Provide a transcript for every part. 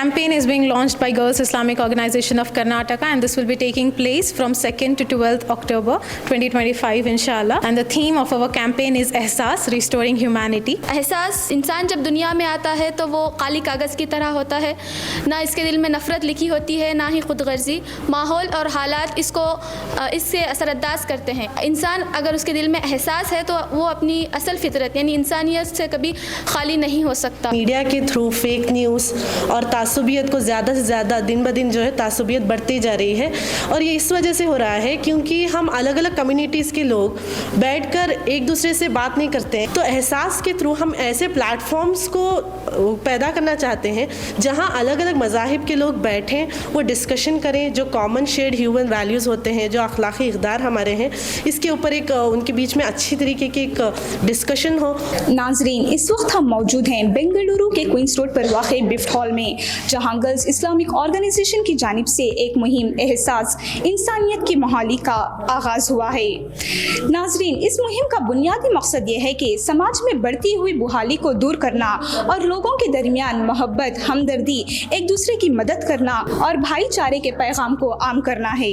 campaign is being launched by Girls Islamic Organization of Karnataka, and this will be taking place from 2nd to 12th October 2025 inshallah. And the theme of our campaign is Ehsaas, restoring humanity. एहसास इंसान जब दुनिया में आता है तो वो काली कागज़ की तरह होता है, ना इसके दिल में नफ़रत लिखी होती है ना ही खुदगर्जी। माहौल और हालात इससे असरअंदाज करते हैं। इंसान अगर उसके दिल में एहसास है तो वो अपनी असल फितरत यानी इंसानियत से कभी खाली नहीं हो सकता। मीडिया के थ्रू फेक न्यूज़ और तासुबियत को ज़्यादा से ज़्यादा दिन ब दिन जो है तासुबियत बढ़ती जा रही है, और ये इस वजह से हो रहा है क्योंकि हम अलग अलग कम्युनिटीज़ के लोग बैठकर एक दूसरे से बात नहीं करते हैं। तो एहसास के थ्रू हम ऐसे प्लेटफॉर्म्स को पैदा करना चाहते हैं जहां अलग अलग मज़ाहिब के लोग बैठें, वो डिस्कशन करें, जो कॉमन शेयर्ड ह्यूमन वैल्यूज़ होते हैं, जो अखलाकी इक़दार हमारे हैं, इसके ऊपर एक उनके बीच में अच्छी तरीके की एक डिस्कशन हो। नाजरीन, इस वक्त हम मौजूद हैं बेंगलुरु के क्वींस रोड पर वाक़ बिफ्ट हॉल में, जहां गर्ल्स इस्लामिक ऑर्गेनाइजेशन की जानिब से एक मुहिम एहसास इंसानियत की बहाली का आगाज़ हुआ है। नाजरीन, इस मुहिम का बुनियादी मकसद ये है कि समाज में बढ़ती हुई बहाली को दूर करना और लोगों के दरमियान मोहब्बत, हमदर्दी, एक दूसरे की मदद करना और भाईचारे के पैगाम को आम करना है।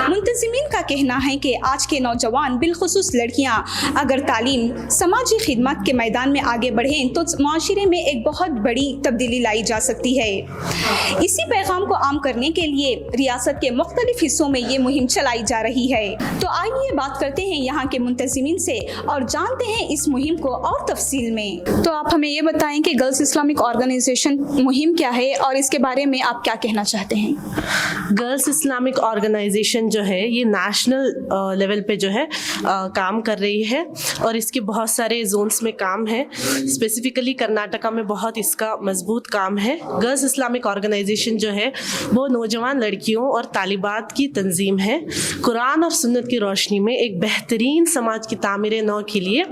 मुंतज़िमीन का कहना है कि आज के नौजवान बिलखुसूस लड़कियां अगर तालीम, समाजी खिदमत के मैदान में आगे बढ़ें तो माशरे में एक बहुत बड़ी तब्दीली लाई जा सकती है। इसी पैगाम को आम करने के लिए रियासत के मुख्तलिफ हिस्सों में ये मुहिम चलाई जा रही है। तो आइए बात करते हैं यहाँ के मुंतज़िमीन से और जानते हैं इस मुहिम को और तफसील में। तो आप हमें ये बताएं कि गर्ल्स इस्लामिक ऑर्गेनाइजेशन मुहिम क्या है और इसके बारे में आप क्या कहना चाहते हैं? गर्ल्स इस्लामिक ऑर्गेनाइजेशन जो है ये नेशनल लेवल पे जो है काम कर रही है, और इसके बहुत सारे जोन्स में काम है। स्पेसिफिकली कर्नाटका में बहुत इसका मजबूत काम है। गर्ल्स इस्लामिक ऑर्गेनाइजेशन जो है वो नौजवान लड़कियों और तालिबात की तंजीम है। कुरान और सुन्नत की रोशनी में एक बेहतरीन समाज की तामीर नौ के लिए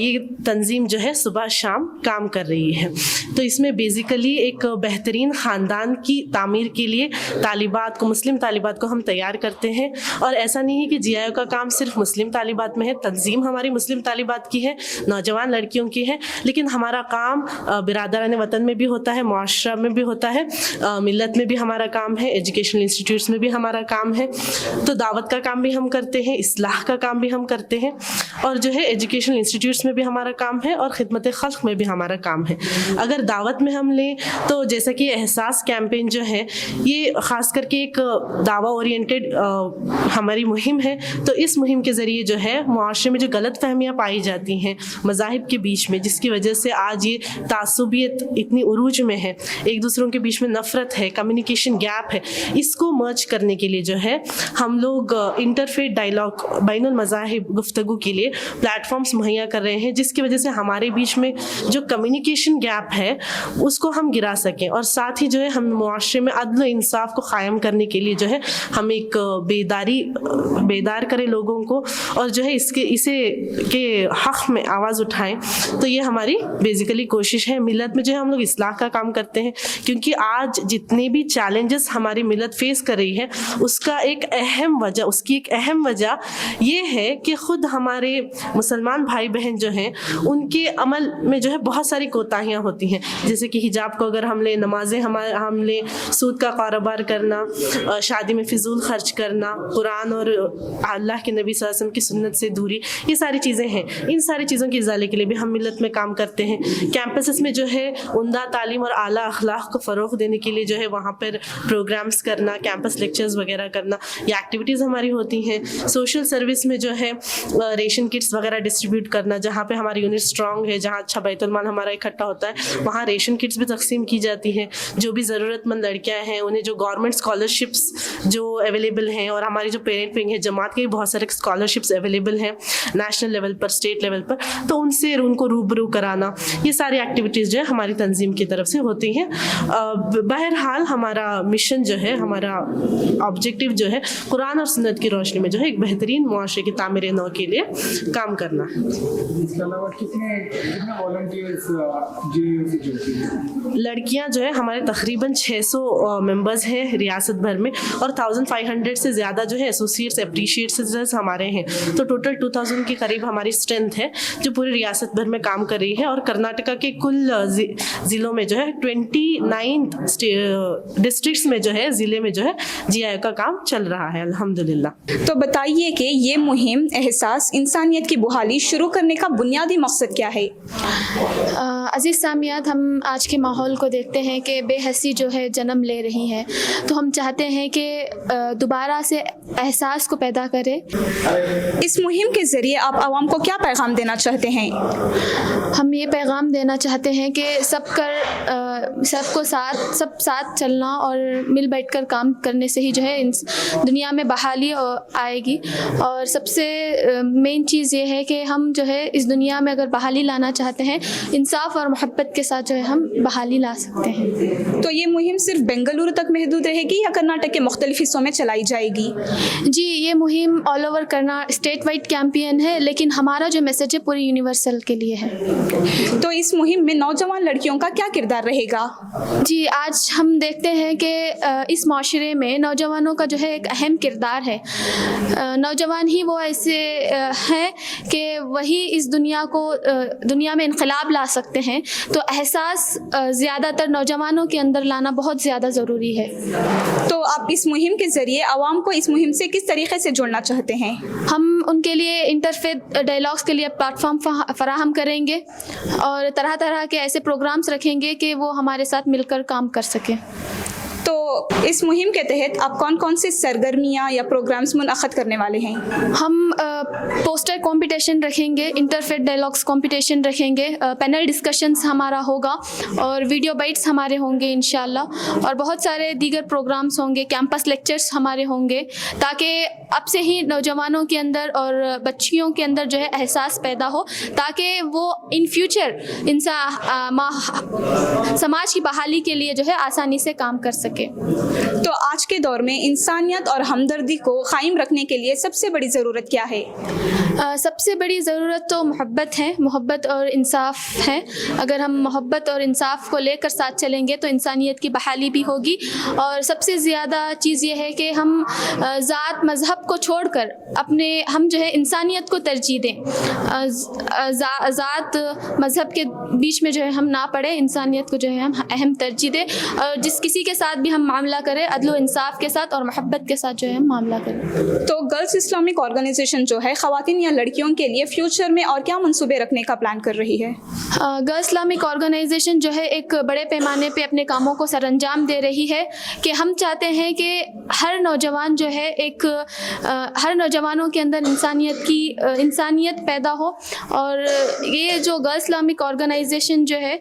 ये तंजीम जो है सुबह शाम काम कर रही है। तो इसमें बेसिकली एक बेहतरीन ख़ानदान की तामीर के लिए तालिबात को, मुस्लिम तालिबात को हम तैयार करते हैं। और ऐसा नहीं है कि GIO का काम सिर्फ मुस्लिम तालिबात में है, तंजीम हमारी मुस्लिम तालिबात की है, नौजवान लड़कियों की है, लेकिन हमारा काम बिरादरान वतन में भी होता है, मुआशरा में भी होता है, मिलत में भी हमारा काम है, एजुकेशनल इंस्टीट्यूट्स में भी हमारा काम है। तो दावत का काम भी हम करते हैं, इस्लाह का काम भी हम करते हैं, और जो है एजुकेशनल इंस्टीट्यूट्स में भी हमारा काम है, और खिदमत खल्क में भी हमारा काम है। अगर दावत में हम लें तो जैसा कि एहसास कैंपेन जो है ये ख़ास करके एक दावा ओरिएंटेड हमारी मुहिम है। तो इस मुहिम के ज़रिए जो है मुआशरे में जो गलत फहमियाँ पाई जाती हैं मज़ाहिब के बीच में, जिसकी वजह से आज ये तासुबियत इतनी उरूज में है, एक दूसरों के बीच में नफ़रत है, कम्युनिकेशन गैप है, इसको मर्ज करने के लिए जो है हम लोग इंटरफेथ डायलॉग, बैनुल मज़ाहिब गुफ्तगू के लिए प्लेटफॉर्म्स मुहैया कर रहे हैं, जिसकी वजह से हमारे बीच में जो कम्युनिकेशन गैप है उसको हम गिरा सकें। और साथ ही जो है हम मुआशरे में अदल इंसाफ को क़ायम करने के लिए जो है हम एक बेदार करें लोगों को, और जो है इसे के हक़ में आवाज़ उठाएं। तो ये हमारी बेसिकली कोशिश है। मिलत में जो है हम लोग इस्लाह का काम करते हैं, क्योंकि आज जितने भी चैलेंजेस हमारी मिलत फेस कर रही है उसकी एक अहम वजह ये है कि ख़ुद हमारे मुसलमान भाई बहन जो हैं उनके अमल में जो है बहुत सारी कोताहियाँ होती हैं। जैसे कि हिजाब को अगर हम ले, नमाजें हम ले, सूद का कारोबार करना, शादी में फिजूल खर्च करना, कुरान और अल्लाह के नबी सल्लल्लाहु अलैहि वसल्लम की सुन्नत से दूरी, ये सारी चीज़ें हैं। इन सारी चीज़ों के इज़ाले के लिए भी हम मिलत में काम करते हैं। कैंपसेस में जो है उम्दा तालीम और आला अखलाक को फ़रोग़ देने के लिए जो है वहाँ पर प्रोग्राम्स करना, कैंपस लेक्चर्स वगैरह करना, ये एक्टिविटीज़ हमारी होती हैं। सोशल सर्विस में जो है रेशन किट्स वगैरह डिस्ट्रीब्यूट करना, जहाँ पे हमारी यूनिट स्ट्रॉन्ग है, जहाँ अच्छा बैतुल माल हमारा इकट्ठा होता है, वहाँ रेशन किट्स भी तकसीम की जाती हैं। जो भी ज़रूरतमंद लड़कियाँ हैं उन्हें जो गवर्नमेंट स्कॉलरशिप्स जो अवेलेबल हैं, और हमारी जो पेरेंट विंग है जमात के भी बहुत सारे स्कॉलरशिप्स अवेलेबल हैं नेशनल लेवल पर, स्टेट लेवल पर, तो उनसे उनको रूबरू कराना, ये सारी एक्टिविटीज़ जो है हमारी तंजीम की तरफ से होती हैं। बहरहाल हमारा मिशन जो है, हमारा ऑब्जेक्टिव जो है कुरान और सुन्नत की रोशनी में जो है एक बेहतरीन मुआशरे की तामीर नौ के लिए काम करना है। इसके अलावा कितने वॉलंटियर्स GIO से जुड़ती हैं? लड़कियां जो है हमारे तकरीबन 600 मेंबर्स हैं रियासत भर में, और 1500 से ज़्यादा जो है एसोसिएट्स, एप्रीशिएट्स हमारे हैं। तो टोटल 2000 के करीब हमारी स्ट्रेंथ है जो पूरी रियासत भर में काम कर रही है। और कर्नाटका के कुल ज़िलों में जो है 20 29 डिस्ट्रिक्ट्स में जो है, ज़िले में जो है GIO का काम चल रहा है अल्हम्दुलिल्लाह। तो बताइए कि ये मुहिम एहसास इंसानियत की बहाली शुरू करने का बुनियादी मकसद क्या है? अज़ीज़ सामियात, हम आज के माहौल को देखते हैं कि बेहसी जो है जन्म ले रही है, तो हम चाहते हैं कि दोबारा से एहसास को पैदा करें। इस मुहिम के ज़रिए आप आवाम को क्या पैगाम देना चाहते हैं? हम ये पैगाम देना चाहते हैं कि सबको सब साथ चलना और मिल बैठकर काम करने से ही जो है दुनिया में बहाली आएगी। और सबसे मेन चीज़ ये है कि हम जो है इस दुनिया में अगर बहाली लाना चाहते हैं, इंसाफ और मोहब्बत के साथ जो है हम बहाली ला सकते हैं। तो ये मुहिम सिर्फ बेंगलुरु तक महदूद रहेगी या कर्नाटक के मुख्तलिफ हिस्सों में चलाई जाएगी? जी, ये मुहिम all over state wide campaign है, लेकिन हमारा जो मैसेज है पूरी यूनिवर्सल के लिए है। तो इस मुहिम में नौजवान लड़कियों का क्या किरदार रहेगा? जी, आज हम देखते हैं कि इस माशरे में नौजवानों का जो है एक अहम किरदार है। नौजवान ही वो ऐसे हैं कि वही इस दुनिया में इनकलाब ला सकते हैं। तो एहसास ज़्यादातर नौजवानों के अंदर लाना बहुत ज़्यादा ज़रूरी है। तो आप इस मुहिम के ज़रिए आवाम को इस मुहिम से किस तरीके से जोड़ना चाहते हैं? हम उनके लिए इंटरफेथ डायलॉग्स के लिए प्लेटफॉर्म फराहम करेंगे और तरह तरह के ऐसे प्रोग्राम्स रखेंगे कि वो हमारे साथ मिलकर काम कर सकें। तो इस मुहिम के तहत आप कौन कौन से सरगर्मियाँ या प्रोग्राम्स मुनअक़द करने वाले हैं? हम पोस्टर कंपटीशन रखेंगे, इंटरफेथ डायलॉग्स कंपटीशन रखेंगे, पैनल डिस्कशंस हमारा होगा और वीडियो बाइट्स हमारे होंगे इंशाल्लाह, और बहुत सारे दीगर प्रोग्राम्स होंगे, कैंपस लेक्चर्स हमारे होंगे, ताकि अब से ही नौजवानों के अंदर और बच्चियों के अंदर जो है एहसास पैदा हो, ताकि वो इन फ्यूचर समाज की बहाली के लिए जो है आसानी से काम कर सके। तो आज के दौर में इंसानियत और हमदर्दी को कायम रखने के लिए सबसे बड़ी ज़रूरत क्या है? सबसे बड़ी ज़रूरत तो मोहब्बत है, मोहब्बत और इंसाफ है। अगर हम मोहब्बत और इंसाफ को लेकर साथ चलेंगे तो इंसानियत की बहाली भी होगी। और सबसे ज़्यादा चीज़ ये है कि हम ज़ात मज़हब को छोड़कर हम जो है इंसानियत को तरजीह दें। ज़ात मज़हब के बीच में जो है हम ना पड़े, इंसानियत को जो है हम अहम तरजीह दें, और जिस किसी के साथ भी हम मामला करें अदल इंसाफ के साथ और मोहब्बत के साथ जो है हम मामला करें। तो गर्ल्स इस्लामिक ऑर्गेनाइजेशन जो है ख़वातीन या लड़कियों के लिए फ्यूचर में और क्या मंसूबे रखने का प्लान कर रही है? गर्ल्स इस्लामिक ऑर्गेनाइजेशन जो है एक बड़े पैमाने पे अपने कामों को सरअंजाम दे रही है कि हम चाहते हैं कि हर नौजवान जो है हर नौजवानों के अंदर इंसानियत पैदा हो। और ये जो गर्ल्स इस्लामिक ऑर्गेनाइजेशन जो है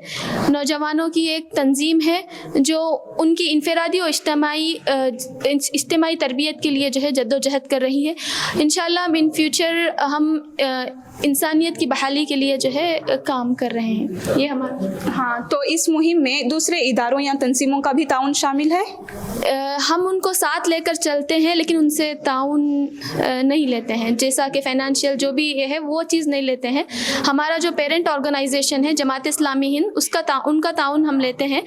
नौजवानों की एक तंजीम है जो उनकी इनफरादी और इज्तिमाई तरबियत के लिए जो है जद्दोजहद कर रही है। इंशाल्लाह इन फ्यूचर हम इंसानियत की बहाली के लिए जो है काम कर रहे हैं। ये हमारा हाँ, तो इस मुहिम में दूसरे इदारों या तंजीमों का भी ताउन शामिल है? हम उनको साथ लेकर चलते हैं, लेकिन उनसे ताउन नहीं लेते हैं, जैसा कि फाइनेंशियल जो भी ये है वो चीज़ नहीं लेते हैं। हमारा जो पेरेंट ऑर्गेनाइजेशन है जमात इस्लामी हिंद, उनका ताउन हम लेते हैं,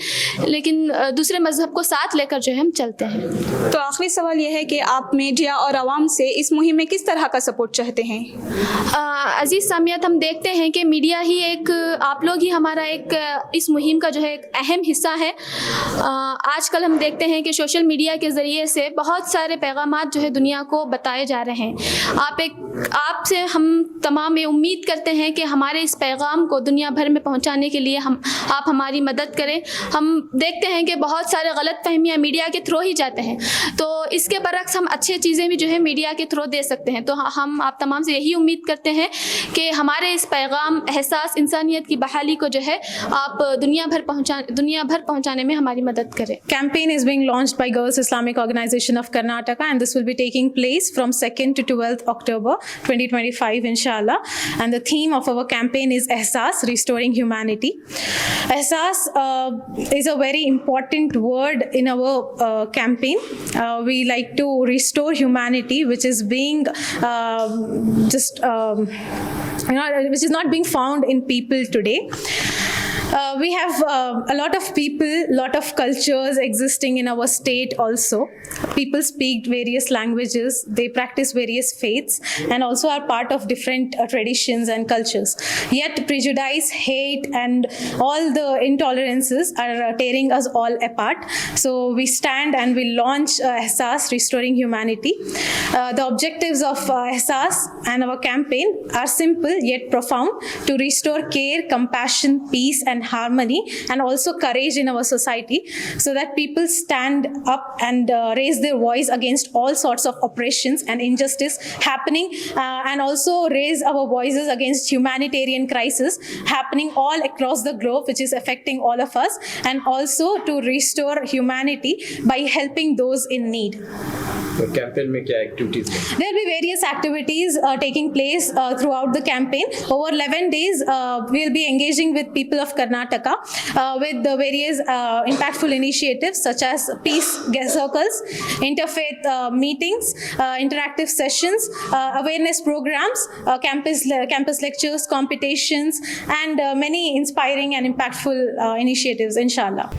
लेकिन दूसरे मज़हब को साथ लेकर जो है हम चलते हैं। तो आखिरी सवाल ये है कि आप मीडिया और आवाम से इस मुहिम में किस तरह का सपोर्ट चाहते हैं? अजीज़ सामियात, हम देखते हैं कि मीडिया ही आप लोग ही हमारा इस मुहिम का जो है एक अहम हिस्सा है। आजकल हम देखते हैं कि सोशल मीडिया के ज़रिए से बहुत सारे पैगामात जो है दुनिया को बताए जा रहे हैं। आपसे हम तमाम ये उम्मीद करते हैं कि हमारे इस पैगाम को दुनिया भर में पहुंचाने के लिए आप हमारी मदद करें। हम देखते हैं कि बहुत सारे गलत फहमियाँ मीडिया के थ्रू ही जाते हैं, तो इसके बरक्स हम अच्छी चीज़ें भी जो है मीडिया के थ्रू दे सकते हैं। तो हम आप तमाम से यही उम्मीद करते हैं कि हमारे इस पैगाम एहसास इंसानियत की बहाली को जो है आप दुनिया भर पहुंचाने में हमारी मदद करें। Campaign is being launched by Girls Islamic Organization of Karnataka, and this will be taking place from 2nd to 12th October 2025 inshallah, and the theme of our campaign is Ehsas, restoring humanity. Ehsas is a very important word in our campaign. We like to restore humanity, which is being which is not being found in people today. We have a lot of people, lot of cultures existing in our state also. People speak various languages, they practice various faiths, and also are part of different traditions and cultures. Yet prejudice, hate, and all the intolerances are tearing us all apart. So we stand and we launch Ehsaas, Restoring Humanity. The objectives of Ehsaas and our campaign are simple yet profound: to restore care, compassion, peace, and harmony, and also courage in our society, so that people stand up and raise their voice against all sorts of oppressions and injustice happening, and also raise our voices against humanitarian crisis happening all across the globe, which is affecting all of us, and also to restore humanity by helping those in need. تو campaign میں کیا activities ہیں؟ There will be various activities taking place throughout the campaign. Over 11 days, we will be engaging with people of Karnataka with the various impactful initiatives such as peace circles, interfaith meetings, interactive sessions, awareness programs, campus lectures, competitions, and many inspiring and impactful initiatives, inshallah.